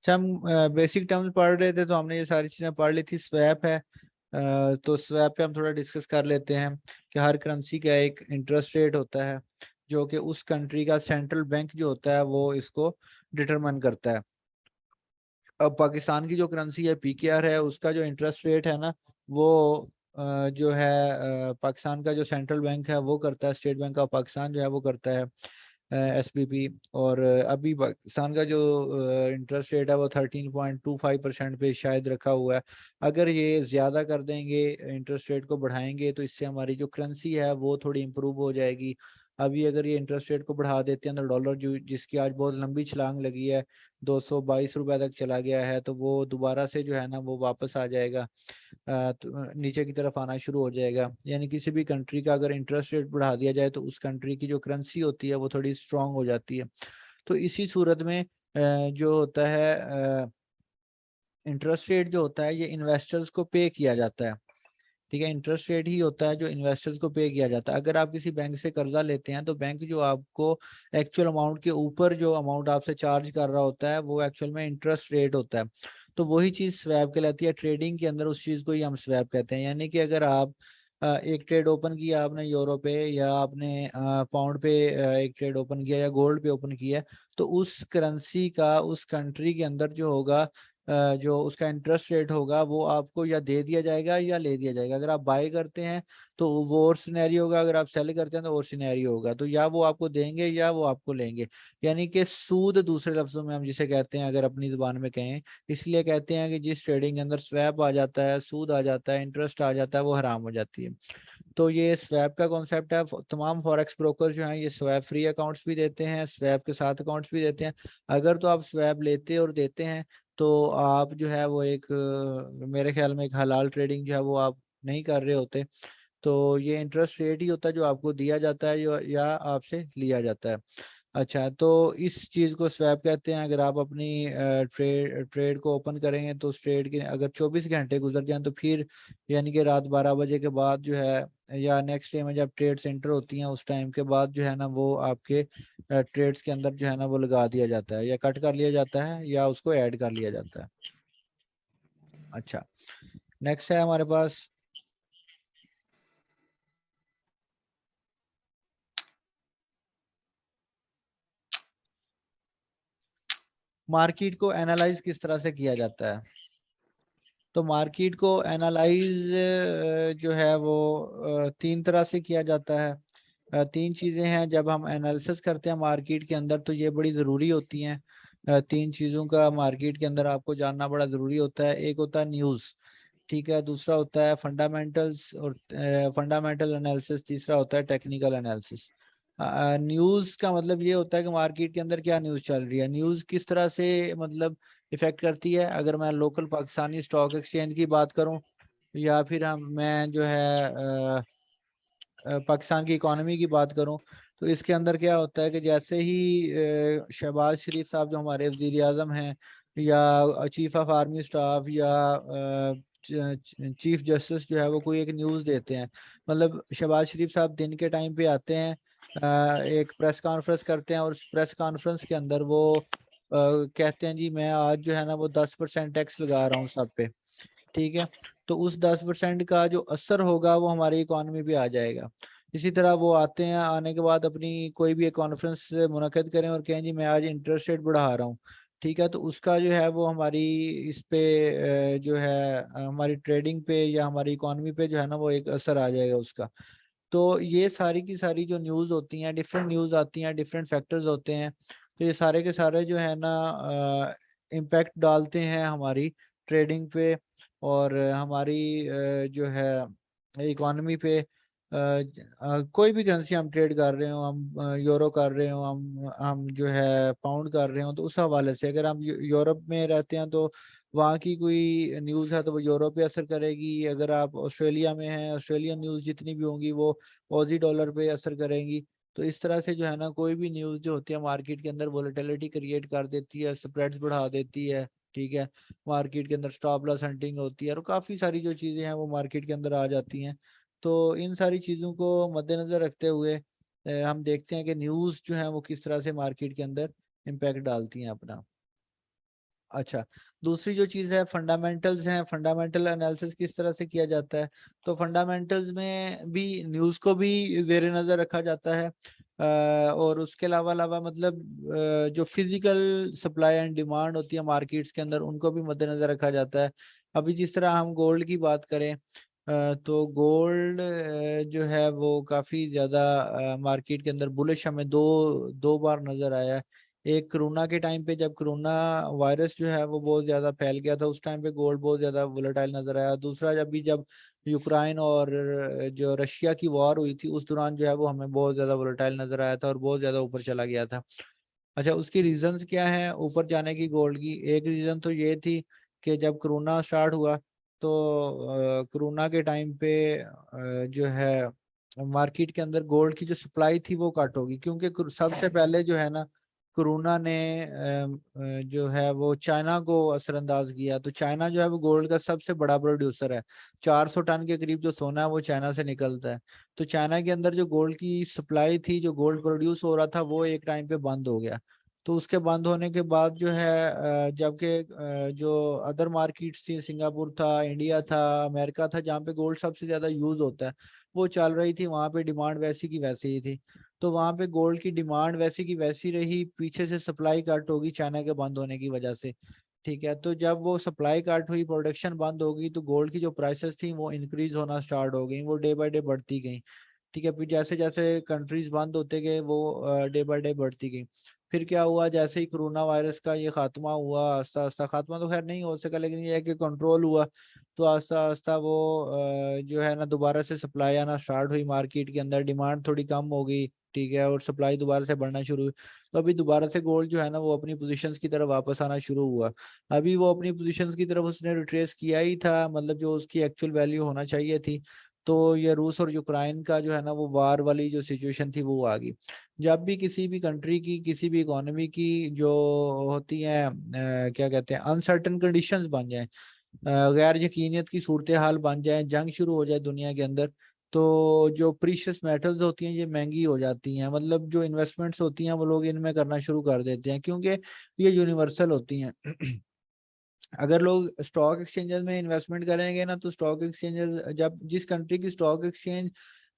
अच्छा, हम basic terms पढ़ रहे थे तो हमने ये सारी चीज़ें पढ़ ली थी। स्वैप है, तो स्वैप पे हम थोड़ा डिस्कस कर लेते हैं कि हर करेंसी का एक इंटरेस्ट रेट होता है जो कि उस कंट्री का सेंट्रल बैंक जो होता है वो इसको डिटरमाइन करता है। अब पाकिस्तान की जो करेंसी है पीकेआर है, उसका जो इंटरेस्ट रेट है ना वो जो है पाकिस्तान का जो सेंट्रल बैंक है वो करता है, स्टेट बैंक ऑफ पाकिस्तान जो है वो करता है एसपीपी। और अभी पाकिस्तान का जो इंटरेस्ट रेट है वो 13.25% पे शायद रखा हुआ है। अगर ये ज़्यादा कर देंगे, इंटरेस्ट रेट को बढ़ाएंगे, तो इससे हमारी जो करेंसी है वो थोड़ी इम्प्रूव हो जाएगी। अभी अगर ये इंटरेस्ट रेट को बढ़ा देते हैं तो डॉलर जो जिसकी आज बहुत लंबी छलांग लगी है, 222 रुपए तक चला गया है, तो वो दोबारा से जो है ना वो वापस आ जाएगा, तो नीचे की तरफ आना शुरू हो जाएगा। यानी किसी भी कंट्री का अगर इंटरेस्ट रेट बढ़ा दिया जाए तो उस कंट्री की जो करेंसी होती है वो थोड़ी स्ट्रांग हो जाती है। तो इसी सूरत में जो होता है इंटरेस्ट रेट जो होता है ये इन्वेस्टर्स को पे किया जाता है। ठीक है, इंटरेस्ट रेट ही होता है जो इन्वेस्टर्स को पे किया जाता है। अगर आप किसी बैंक से कर्जा लेते हैं तो बैंक जो आपको एक्चुअल अमाउंट के ऊपर जो अमाउंट आपसे चार्ज कर रहा होता है वो एक्चुअल में इंटरेस्ट रेट होता है। तो वही चीज़ स्वैप कहलाती है। ट्रेडिंग के अंदर उस चीज़ को ही हम स्वैप कहते हैं। यानी कि अगर आप एक ट्रेड ओपन किया आपने यूरो पे, या आपने पाउंड पे एक ट्रेड ओपन किया, या गोल्ड पे ओपन किया, तो उस करेंसी का उस कंट्री के अंदर जो होगा जो उसका इंटरेस्ट रेट होगा वो आपको या दे दिया जाएगा या ले दिया जाएगा। अगर आप बाय करते हैं तो वो और सिनेरियो होगा, अगर आप सेल करते हैं तो और सिनेरियो होगा। तो या वो आपको देंगे या वो आपको लेंगे। यानी कि सूद दूसरे लफ्जों में हम जिसे कहते हैं, अगर अपनी जुबान में कहें, इसलिए कहते हैं कि जिस ट्रेडिंग के अंदर स्वैप आ जाता है, सूद आ जाता है, इंटरेस्ट आ जाता है, वो हराम हो जाती है। तो ये स्वैप का कॉन्सेप्ट है। तमाम फॉरेक्स ब्रोकर जो हैं ये स्वैप फ्री अकाउंट्स भी देते हैं, स्वैप के साथ अकाउंट्स भी देते हैं। अगर तो आप स्वैप लेते और देते हैं तो आप जो है वो एक मेरे ख्याल में एक हलाल ट्रेडिंग जो है वो आप नहीं कर रहे होते। तो ये इंटरेस्ट रेट ही होता है जो आपको दिया जाता है या आपसे लिया जाता है। अच्छा, तो इस चीज़ को स्वैप कहते हैं। अगर आप अपनी ट्रेड को ओपन करेंगे तो उस ट्रेड के अगर 24 घंटे गुजर जाएं तो फिर यानी कि रात 12 बजे के बाद जो है या नेक्स्ट डे में जब ट्रेड सेंटर होती हैं उस टाइम के बाद जो है ना वो आपके ट्रेड्स के अंदर जो है ना वो लगा दिया जाता है, या कट कर लिया जाता है, या उसको ऐड कर लिया जाता है। अच्छा, नेक्स्ट है हमारे पास मार्केट को एनालाइज किस तरह से किया जाता है। तो मार्केट को एनालाइज जो है वो तीन तरह से किया जाता है। तीन चीज़ें हैं जब हम एनालिसिस करते हैं मार्केट के अंदर, तो ये बड़ी ज़रूरी होती हैं। तीन चीज़ों का मार्केट के अंदर आपको जानना बड़ा ज़रूरी होता है। एक होता है न्यूज़, ठीक है, दूसरा होता है फंडामेंटल्स और फंडामेंटल एनालिसिस, तीसरा होता है टेक्निकल एनालिसिस। न्यूज़ का मतलब ये होता है कि मार्केट के अंदर क्या न्यूज़ चल रही है, न्यूज़ किस तरह से मतलब इफेक्ट करती है। अगर मैं लोकल पाकिस्तानी स्टॉक एक्सचेंज की बात करूं, या फिर मैं जो है पाकिस्तान की इकोनॉमी की बात करूं, तो इसके अंदर क्या होता है कि जैसे ही शहबाज शरीफ साहब जो हमारे वजीर आजम हैं, या चीफ ऑफ आर्मी स्टाफ, या चीफ जस्टिस जो है वो कोई एक न्यूज़ देते हैं, मतलब शहबाज शरीफ साहब दिन के टाइम पे आते हैं, एक प्रेस कॉन्फ्रेंस करते हैं, और उस प्रेस कॉन्फ्रेंस के अंदर वो कहते हैं जी मैं आज जो है ना वो 10% टैक्स लगा रहा हूँ सब पे। ठीक है, तो उस 10% का जो असर होगा वो हमारी इकोनॉमी पे आ जाएगा। इसी तरह वो आते हैं, आने के बाद अपनी कोई भी एक कॉन्फ्रेंस मुनक्किद करें और कहें जी मैं आज इंटरेस्ट रेट बढ़ा रहा हूँ। ठीक है, तो उसका जो है वो हमारी इस पे जो है हमारी ट्रेडिंग पे या हमारी इकोनॉमी पे जो है ना वो एक असर आ जाएगा उसका। तो ये सारी की सारी जो न्यूज़ होती हैं, डिफरेंट न्यूज़ आती हैं, डिफरेंट फैक्टर्स होते हैं, तो ये सारे के सारे जो है ना इम्पैक्ट डालते हैं हमारी ट्रेडिंग पे, और हमारी जो है इकोनॉमी पे। कोई भी करेंसी हम ट्रेड कर रहे हो, हम यूरो कर रहे हो, हम जो है पाउंड कर रहे हो, तो उस हवाले से अगर हम यूरोप में रहते हैं तो वहाँ की कोई न्यूज़ है तो वो यूरोप पे असर करेगी। अगर आप ऑस्ट्रेलिया में हैं, ऑस्ट्रेलियन न्यूज़ जितनी भी होंगी वो ऑजी डॉलर पे असर करेंगी। तो इस तरह से जो है ना कोई भी न्यूज़ जो होती है मार्केट के अंदर वोलेटिलिटी क्रिएट कर देती है, स्प्रेड्स बढ़ा देती है। ठीक है, मार्केट के अंदर स्टॉप लॉस हंटिंग होती है, और काफ़ी सारी जो चीज़ें हैं वो मार्केट के अंदर आ जाती हैं। तो इन सारी चीज़ों को मद्देनज़र रखते हुए हम देखते हैं कि न्यूज़ जो है वो किस तरह से मार्केट के अंदर इम्पैक्ट डालती हैं अपना। अच्छा, दूसरी जो चीज़ है फंडामेंटल्स हैं। फंडामेंटल एनालिसिस किस तरह से किया जाता है? तो फंडामेंटल्स में भी न्यूज़ को भी जेर नज़र रखा जाता है, और उसके अलावा अलावा मतलब जो फिजिकल सप्लाई एंड डिमांड होती है मार्केट्स के अंदर, उनको भी मद्देनजर रखा जाता है। अभी जिस तरह हम गोल्ड की बात करें, तो गोल्ड जो है वो काफ़ी ज़्यादा मार्केट के अंदर बुलिश हमें दो दो बार नज़र आया है। एक कोरोना के टाइम पे, जब कोरोना वायरस जो है वो बहुत ज़्यादा फैल गया था, उस टाइम पे गोल्ड बहुत ज़्यादा वोलेटाइल नज़र आया। दूसरा, जब यूक्रेन और जो रशिया की वॉर हुई थी, उस दौरान जो है वो हमें बहुत ज़्यादा वोलेटाइल नज़र आया था और बहुत ज़्यादा ऊपर चला गया था। अच्छा, उसकी रीजंस क्या है ऊपर जाने की गोल्ड की? एक रीज़न तो ये थी कि जब कोरोना स्टार्ट हुआ, तो कोरोना के टाइम पे जो है मार्केट के अंदर गोल्ड की जो सप्लाई थी वो कट होगी, क्योंकि सबसे पहले जो है ना, कोरोना ने जो है वो चाइना को असरअंदाज किया। तो चाइना जो है वो गोल्ड का सबसे बड़ा प्रोड्यूसर है। 400 टन के करीब जो सोना है वो चाइना से निकलता है। तो चाइना के अंदर जो गोल्ड की सप्लाई थी, जो गोल्ड प्रोड्यूस हो रहा था, वो एक टाइम पे बंद हो गया। तो उसके बंद होने के बाद जो है जबकि जो अदर मार्केट्स थी, सिंगापुर था, इंडिया था, अमेरिका था, जहाँ पे गोल्ड सबसे ज्यादा यूज होता है, वो चल रही थी। वहाँ पे डिमांड वैसी की वैसी ही थी। तो वहाँ पे गोल्ड की डिमांड वैसी की वैसी रही, पीछे से सप्लाई कट होगी चाइना के बंद होने की वजह से। ठीक है, तो जब वो सप्लाई कट हुई, प्रोडक्शन बंद होगी, तो गोल्ड की जो प्राइसेस थी वो इंक्रीज होना स्टार्ट हो गई, वो डे बाय डे बढ़ती गई। ठीक है, फिर जैसे जैसे कंट्रीज बंद होते गए, वो डे बाय डे बढ़ती गई। फिर क्या हुआ, जैसे ही कोरोना वायरस का ये खात्मा हुआ, आस्ता आस्ता, खात्मा तो खैर नहीं हो सका, लेकिन ये है कि कंट्रोल हुआ, तो आस्ता आस्ता वो जो है ना दोबारा से सप्लाई आना स्टार्ट हुई मार्केट के अंदर, डिमांड थोड़ी कम हो गई। ठीक है, और सप्लाई दोबारा से बढ़ना शुरू हुई। तो अभी दोबारा से गोल्ड जो है ना वो अपनी पोजीशंस की तरफ वापस आना शुरू हुआ। अभी वो अपनी पोजीशंस की तरफ उसने रिट्रेस किया ही था, मतलब जो उसकी एक्चुअल वैल्यू होना चाहिए थी। तो ये रूस और यूक्रेन का जो है ना वो वार वाली जो सिचुएशन थी वो आ गई। जब भी किसी भी कंट्री की, किसी भी इकोनॉमी की जो होती है क्या कहते हैं, अनसर्टेन कंडीशंस बन जाए, गैर यकीनियत की सूरत हाल बन जाए, जंग शुरू हो जाए दुनिया के अंदर, तो जो प्रीशियस मेटल्स होती हैं ये महंगी हो जाती हैं। मतलब जो इन्वेस्टमेंट्स होती हैं वो लोग इनमें करना शुरू कर देते हैं, क्योंकि ये यूनिवर्सल होती हैं। अगर लोग स्टॉक एक्सचेंजेस में इन्वेस्टमेंट करेंगे ना, तो स्टॉक एक्सचेंजेस, जब जिस कंट्री की स्टॉक एक्सचेंज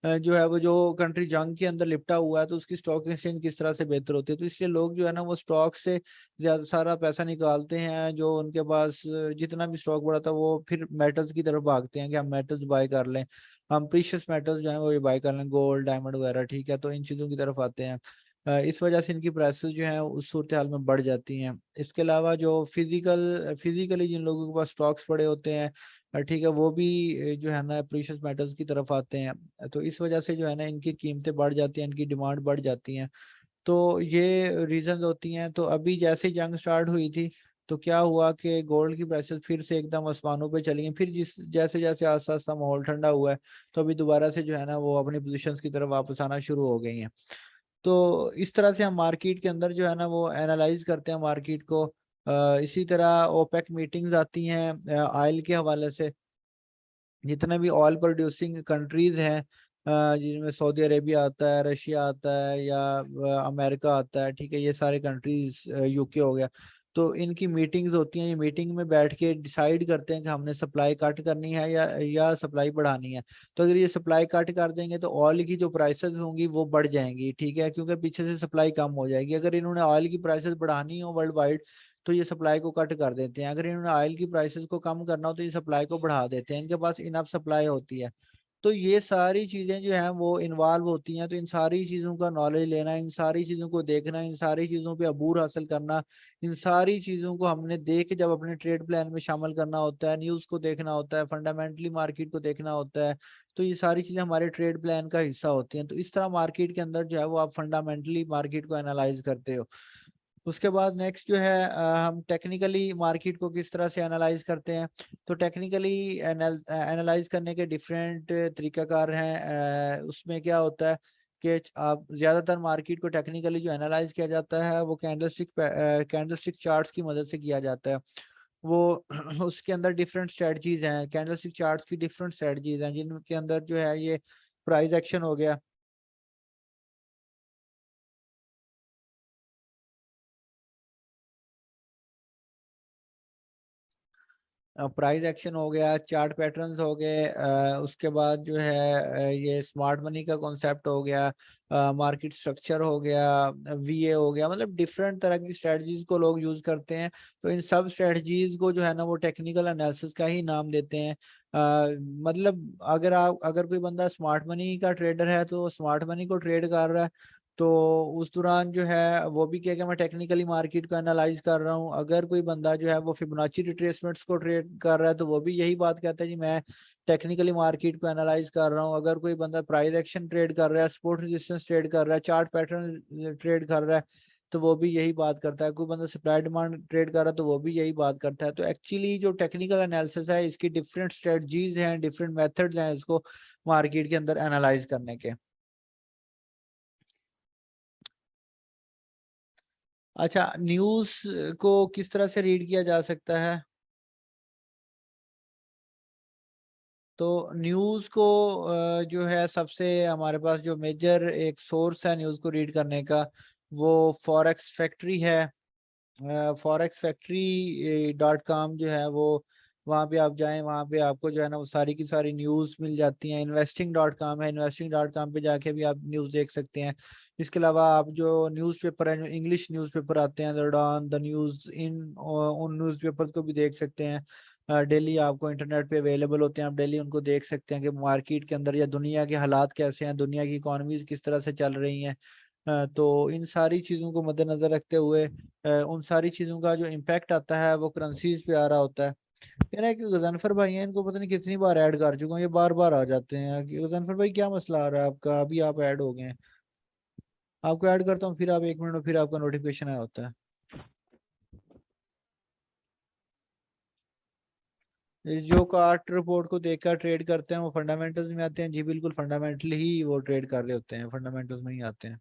जो है वो, जो कंट्री जंग के अंदर लिपटा हुआ है, तो उसकी स्टॉक एक्सचेंज किस तरह से बेहतर होती है, तो इसलिए लोग जो है ना वो स्टॉक से ज्यादा सारा पैसा निकालते हैं। जो उनके पास जितना भी स्टॉक बढ़ा था, वो फिर मेटल्स की तरफ भागते हैं कि हम मेटल्स बाय कर लें, हम प्रीशियस मेटल्स जो है वो बाय कर लें, गोल्ड डायमंड वगैरह। ठीक है, तो इन चीज़ों की तरफ आते हैं। इस वजह से इनकी प्राइसेस जो है उस सूरत हाल में बढ़ जाती हैं। इसके अलावा जो फिजिकली जिन लोगों के पास स्टॉक्स पड़े होते हैं, ठीक है, वो भी जो है ना प्रीशियस मेटल्स की तरफ आते हैं। तो इस वजह से जो है ना इनकी कीमतें बढ़ जाती हैं, इनकी डिमांड बढ़ जाती हैं। तो ये रीजंस होती हैं। तो अभी जैसे ही जंग स्टार्ट हुई थी, तो क्या हुआ कि गोल्ड की प्राइसेस फिर से एकदम आसमानों पे चली गई। फिर जिस जैसे जैसे आस्ता आस्ता माहौल ठंडा हुआ है, तो अभी दोबारा से जो है ना वो अपनी पोजीशंस की तरफ वापस आना शुरू हो गई हैं। तो इस तरह से हम मार्केट के अंदर जो है ना वो एनालाइज करते हैं मार्केट को। इसी तरह ओपेक मीटिंग्स आती हैं ऑयल के हवाले से। जितने भी ऑयल प्रोड्यूसिंग कंट्रीज हैं, जिनमें सऊदी अरेबिया आता है, रशिया आता है, या अमेरिका आता है, ठीक है, ये सारे कंट्रीज, यूके हो गया, तो इनकी मीटिंग्स होती हैं। ये मीटिंग में बैठ के डिसाइड करते हैं कि हमने सप्लाई कट करनी है या सप्लाई बढ़ानी है। तो अगर ये सप्लाई कट कर देंगे तो ऑयल की जो प्राइसेस होंगी वो बढ़ जाएंगी। ठीक है, क्योंकि पीछे से सप्लाई कम हो जाएगी। अगर इन्होंने ऑयल की प्राइसेस बढ़ानी हो वर्ल्ड वाइड, तो ये सप्लाई को कट कर देते हैं। अगर इन्होंने ऑयल की प्राइसेस को कम करना हो, तो ये सप्लाई को बढ़ा देते हैं। इनके पास इनफ सप्लाई होती है। तो ये सारी चीजें जो हैं वो इन्वॉल्व होती हैं। तो इन सारी चीजों का नॉलेज लेना, इन सारी चीजों को देखना, इन सारी चीजों पे अबूर हासिल करना, इन सारी चीजों को हमने देख के जब अपने ट्रेड प्लान में शामिल करना होता है, न्यूज को देखना होता है, फंडामेंटली मार्केट को देखना होता है, तो ये सारी चीजें हमारे ट्रेड प्लान का हिस्सा होती हैं। तो इस तरह मार्केट के अंदर जो है वो आप फंडामेंटली मार्केट को एनालाइज करते हो। उसके बाद नेक्स्ट जो है हम टेक्निकली मार्केट को किस तरह से एनालाइज करते हैं। तो टेक्निकली एनालाइज करने के डिफरेंट तरीकाकार हैं। उसमें क्या होता है कि आप ज्यादातर मार्केट को टेक्निकली जो एनालाइज किया जाता है वो कैंडलस्टिक चार्ट्स की मदद से किया जाता है। वो उसके अंदर डिफरेंट स्ट्रेटजीज हैं, कैंडलस्टिक चार्ट्स की डिफरेंट स्ट्रेटजीज हैं, जिनके अंदर जो है ये प्राइस एक्शन हो गया। प्राइस एक्शन हो गया, चार्ट पैटर्न्स हो गए, उसके बाद जो है ये स्मार्ट मनी का कॉन्सेप्ट हो गया, मार्केट स्ट्रक्चर हो गया, वीए हो गया, मतलब डिफरेंट तरह की स्ट्रेटजीज को लोग यूज करते हैं। तो इन सब स्ट्रेटजीज को जो है ना वो टेक्निकल एनालिसिस का ही नाम देते हैं। मतलब अगर कोई बंदा स्मार्ट मनी का ट्रेडर है तो स्मार्ट मनी को ट्रेड कर रहा है, तो उस दौरान जो है वो भी क्या कि मैं टेक्निकली मार्केट को एनालाइज कर रहा हूँ। अगर कोई बंदा जो है वो फिबोनाची रिट्रेसमेंट्स को ट्रेड कर रहा है तो वो भी यही बात कहता है जी मैं टेक्निकली मार्केट को एनालाइज कर रहा हूँ। अगर कोई बंदा प्राइस एक्शन ट्रेड कर रहा है, सपोर्ट रेजिस्टेंस ट्रेड कर रहा है, चार्ट पैटर्न ट्रेड कर रहा है, तो वो भी यही बात करता है। कोई बंदा सप्लाई डिमांड ट्रेड कर रहा है तो वो भी यही बात करता है। तो एक्चुअली जो टेक्निकल एनालिसिस है इसकी डिफरेंट स्ट्रेटजीज हैं, डिफरेंट मेथड्स हैं इसको मार्केट के अंदर एनालाइज करने के। अच्छा, न्यूज़ को किस तरह से रीड किया जा सकता है? तो न्यूज़ को जो है सबसे हमारे पास जो मेजर एक सोर्स है न्यूज़ को रीड करने का, वो फॉरेक्स फैक्ट्री है। फॉरेक्स फैक्ट्री डॉट कॉम जो है वो, वहाँ पे आप जाएं, वहाँ पे आपको जो है ना वो सारी की सारी न्यूज़ मिल जाती हैं। इन्वेस्टिंग डॉट कॉम है, इन्वेस्टिंग डॉट कॉम पे जाके भी आप न्यूज़ देख सकते हैं। इसके अलावा आप जो न्यूज़पेपर है, जो इंग्लिश न्यूज़पेपर आते हैं, the Dawn, the News in, उन न्यूज़पेपर को भी देख सकते हैं। डेली आपको इंटरनेट पे अवेलेबल होते हैं, आप डेली उनको देख सकते हैं कि मार्केट के अंदर या दुनिया के हालात कैसे हैं, दुनिया की इकोनॉमीज किस तरह से चल रही हैं। तो इन सारी चीज़ों को मद्देनजर रखते हुए उन सारी चीज़ों का जो इम्पैक्ट आता है वो करेंसीज पे आ रहा होता है। कह रहा है कि गजनफर भाई हैं, इनको पता नहीं कितनी बार ऐड कर चुका हूँ, ये बार बार आ जाते हैं। कि गजनफर भाई क्या मसला आ रहा है आपका? अभी आप ऐड हो गए हैं, आपको ऐड करता हूँ, फिर आप 1 मिनट में फिर आपका नोटिफिकेशन आया होता है। जो कार्ट रिपोर्ट को देखकर ट्रेड करते हैं वो फंडामेंटल्स में आते हैं जी? बिल्कुल, फंडामेंटल ही वो ट्रेड कर रहे होते हैं, फंडामेंटल्स में ही आते हैं।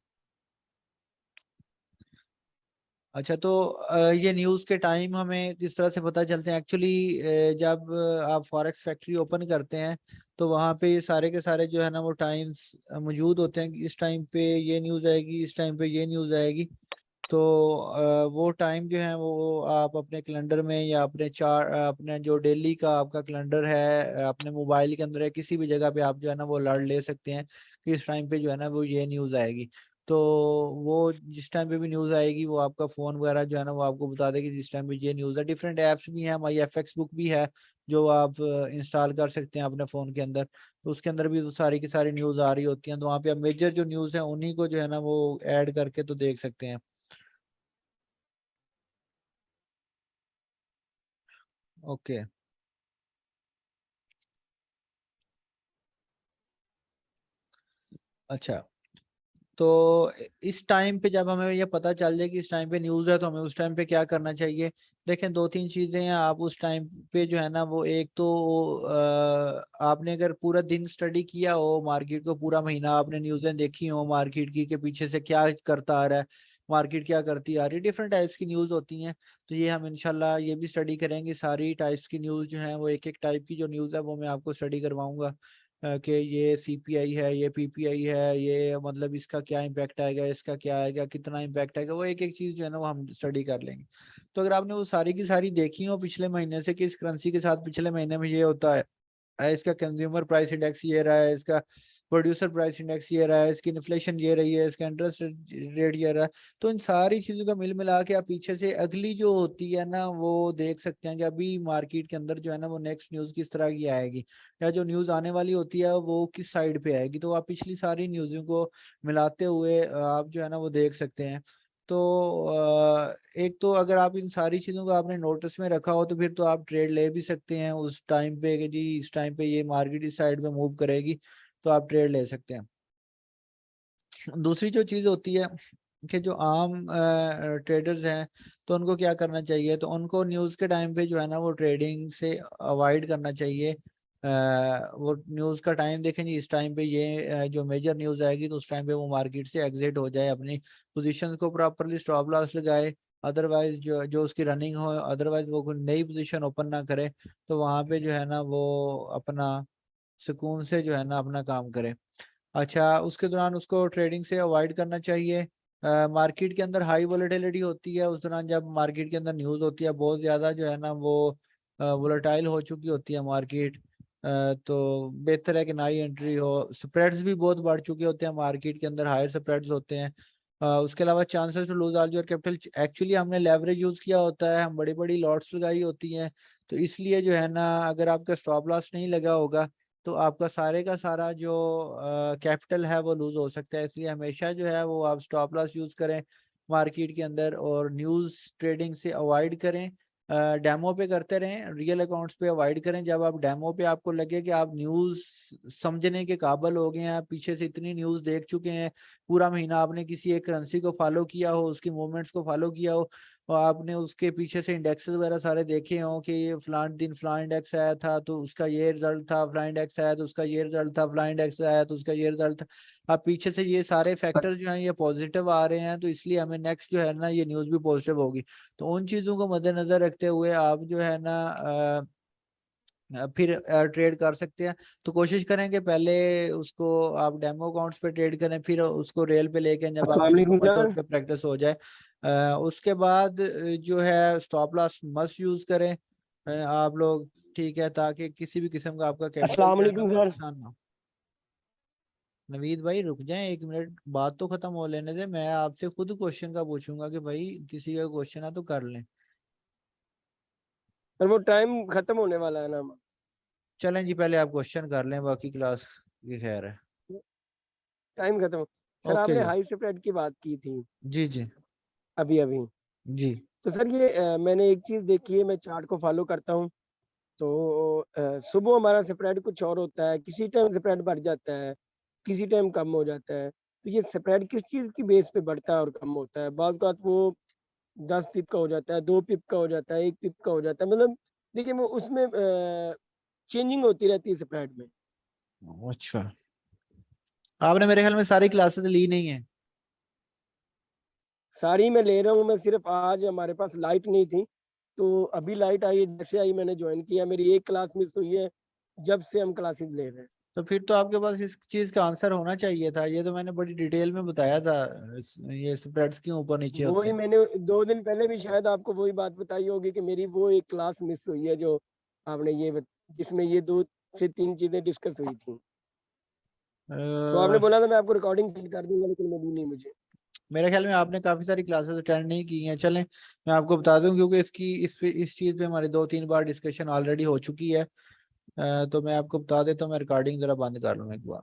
अच्छा, तो ये न्यूज़ के टाइम हमें किस तरह से पता चलते हैं? एक्चुअली जब आप फॉरेक्स फैक्ट्री ओपन करते हैं तो वहाँ पे ये सारे के सारे जो है ना वो टाइम्स मौजूद होते हैं कि इस टाइम पे ये न्यूज़ आएगी, इस टाइम पे ये न्यूज़ आएगी। तो वो टाइम जो है वो आप अपने कैलेंडर में या अपने जो डेली का आपका कैलेंडर है अपने मोबाइल के अंदर है, किसी भी जगह पे आप जो है ना वो अलर्ट ले सकते हैं कि इस टाइम पे जो है ना वो ये न्यूज़ आएगी। तो वो जिस टाइम पे भी न्यूज़ आएगी वो आपका फ़ोन वगैरह जो है ना वो आपको बता देगी जिस टाइम पे ये न्यूज़ है। डिफरेंट ऐप्स भी हैं, माई एफ एक्स बुक भी है जो आप इंस्टॉल कर सकते हैं अपने फ़ोन के अंदर। तो उसके अंदर भी वो सारी की सारी न्यूज़ आ रही होती हैं, तो वहाँ पे आप मेजर जो न्यूज़ है उन्हीं को जो है ना वो ऐड करके तो देख सकते हैं। ओके। अच्छा, तो इस टाइम पे जब हमें ये पता चल जाए कि इस टाइम पे न्यूज़ है तो हमें उस टाइम पे क्या करना चाहिए? देखें, दो तीन चीज़ें हैं। आप उस टाइम पे जो है ना वो एक तो आपने अगर पूरा दिन स्टडी किया हो मार्केट को, पूरा महीना आपने न्यूज़ें देखी हो मार्केट की के पीछे से क्या करता आ रहा है, मार्केट क्या करती आ रही है, डिफरेंट टाइप्स की न्यूज़ होती हैं। तो ये हम इंशाल्लाह ये भी स्टडी करेंगे, सारी टाइप्स की न्यूज़ जो है वो एक एक टाइप की जो न्यूज़ है वो मैं आपको स्टडी करवाऊंगा। कि ये सीपीआई है, ये पीपीआई है, ये मतलब इसका क्या इम्पैक्ट आएगा, इसका क्या आएगा, कितना इम्पैक्ट आएगा, वो एक एक चीज़ जो है ना वो हम स्टडी कर लेंगे। तो अगर आपने वो सारी की सारी देखी हो पिछले महीने से कि इस करेंसी के साथ पिछले महीने में ये होता है, इसका कंज्यूमर प्राइस इंडेक्स ये रहा है, इसका प्रोड्यूसर प्राइस इंडेक्स ये रहा है, इसकी इन्फ्लेशन ये रही है, इसका इंटरेस्ट रेट ये रहा है। तो इन सारी चीज़ों का मिल मिला के आप पीछे से अगली जो होती है ना वो देख सकते हैं कि अभी मार्केट के अंदर जो है ना वो नेक्स्ट न्यूज़ किस तरह की आएगी, या जो न्यूज़ आने वाली होती है वो किस साइड पे आएगी। तो आप पिछली सारी न्यूज़ों को मिलाते हुए आप जो है ना वो देख सकते हैं। तो एक तो अगर आप इन सारी चीज़ों को आपने नोटिस में रखा हो तो फिर तो आप ट्रेड ले भी सकते हैं उस टाइम पे कि जी इस टाइम पे ये मार्केट इस साइड पे मूव करेगी, तो आप ट्रेड ले सकते हैं। दूसरी जो चीज़ होती है कि जो आम ट्रेडर्स हैं तो उनको क्या करना चाहिए? तो उनको न्यूज़ के टाइम पे जो है ना वो ट्रेडिंग से अवॉइड करना चाहिए। वो न्यूज़ का टाइम देखें जी, इस टाइम पे ये जो मेजर न्यूज़ आएगी तो उस टाइम पे वो मार्केट से एग्जिट हो जाए, अपनी पोजीशंस को प्रॉपरली स्टॉप लॉस लगाए। अदरवाइज जो जो उसकी रनिंग हो, अदरवाइज वो कोई नई पोजीशन ओपन ना करे, तो वहाँ पे जो है ना वो अपना सुकून से जो है ना अपना काम करे। अच्छा, उसके दौरान उसको ट्रेडिंग से अवॉइड करना चाहिए। मार्केट के अंदर हाई वोलेटिलिटी होती है उस दौरान, जब मार्केट के अंदर न्यूज़ होती है बहुत ज़्यादा जो है ना वो वोलेटाइल हो चुकी होती है मार्केट, तो बेहतर है कि ना ही एंट्री हो। स्प्रेड्स भी बहुत बढ़ चुके होते हैं मार्केट के अंदर, हायर स्प्रेड्स होते हैं। उसके अलावा chances to lose all your capital, actually हमने लेवरेज यूज किया होता है, हम बड़ी बड़ी लॉट्स लगाई होती हैं, तो इसलिए जो है ना अगर आपका स्टॉप लॉस नहीं लगा होगा तो आपका सारे का सारा जो कैपिटल है वो लूज हो सकता है। इसलिए हमेशा जो है वो आप स्टॉप लॉस यूज करें मार्केट के अंदर, और न्यूज़ ट्रेडिंग से अवॉइड करें। डेमो पे करते रहें, रियल अकाउंट्स पे अवॉइड करें। जब आप डेमो पे आपको लगे कि आप न्यूज़ समझने के काबिल हो गए हैं, आप पीछे से इतनी न्यूज़ देख चुके हैं, पूरा महीना आपने किसी एक करेंसी को फॉलो किया हो, उसकी मूवमेंट्स को फॉलो किया हो, और आपने उसके पीछे से इंडेक्सेस वगैरह सारे देखे हो कि ये फलान दिन फलान इंडेक्स आया था तो उसका ये रिजल्ट था, फलान इंडेक्स आया तो उसका ये रिजल्ट था, फलान इंडेक्स आया तो उसका ये रिजल्ट था। अब पीछे से ये सारे फैक्टर जो हैं ये पॉजिटिव आ रहे हैं, तो इसलिए हमें नेक्स्ट जो है ना ये न्यूज़ भी पॉजिटिव होगी। तो उन चीज़ों को मद्देनजर रखते हुए आप जो है ना फिर ट्रेड कर सकते हैं। तो कोशिश करें कि पहले उसको आप डेमो अकाउंट्स पे ट्रेड करें, फिर उसको रेल पे लेके जब अस्सलाम आपकी वालेकुम मुकम्मल तौर सर। पे प्रैक्टिस हो जाए उसके बाद जो है स्टॉप लॉस मस्ट यूज करें आप लोग, ठीक है, ताकि किसी भी किस्म का आपका कैपिटल अस्सलाम जो है ना वालेकुम वो सर। नुकसान ना हो। नवीद भाई रुक जाए एक मिनट, बात तो खत्म हो लेने दे, मैं आपसे खुद क्वेश्चन का पूछूंगा कि भाई किसी का क्वेश्चन है तो कर लें। सर वो टाइम खत्म होने वाला है ना। चलें जी, पहले आप क्वेश्चन कर लें, बाकी क्लास की खैर है। टाइम खत्म। सर ओके आपने जी। हाई स्प्रेड की बात की थी जी जी। अभी अभी। जी। तो सर ये मैंने एक चीज देखी है, मैं चार्ट को फॉलो करता हूँ। तो सुबह हमारा स्प्रेड कुछ और होता है, किसी टाइम स्प्रेड बढ़ जाता है, किसी टाइम कम हो जाता है। तो ये स्प्रेड किस चीज की बेस पे बढ़ता है और कम होता है? बात बात वो 10 पिप का हो जाता है, 2 पिप का हो जाता है, 1 पिप का हो जाता है, मतलब देखिए वो उसमें चेंजिंग होती रहती है स्प्रेड में। अच्छा, आपने मेरे ख्याल में सारी क्लासेस ली नहीं है। सारी मैं ले रहा हूँ, मैं सिर्फ आज हमारे पास लाइट नहीं थी, तो अभी लाइट आई है, जैसे आई मैंने ज्वाइन किया। मेरी एक क्लास मिस हुई है जब से हम क्लासेस ले रहे हैं। तो फिर तो आपके पास इस चीज का आंसर होना चाहिए था, ये तो मैंने बड़ी डिटेल में बताया था, ये स्प्रेड्स क्यों ऊपर नीचे होते वही हैं। मैंने 2 दिन पहले भी शायद आपको वही बात बताई होगी कि मेरी वो एक क्लास मिस हुई है जो आपने जिसमें ये 2 से 3 चीजें डिस्कस हुई थी। तो आपने अ, बोला था मैं आपको रिकॉर्डिंग सेंड कर दूंगा, लेकिन मिली नहीं मुझे। मेरे ख्याल में आपने काफी सारी क्लासेस अटेंड नहीं की हैं। चलें मैं आपको बता दूं, क्योंकि इस चीज पे हमारी 2-3 बार डिस्कशन ऑलरेडी हो चुकी है। तो मैं आपको बता देता हूँ, मैं रिकॉर्डिंग जरा बंद कर लूँ एक बार।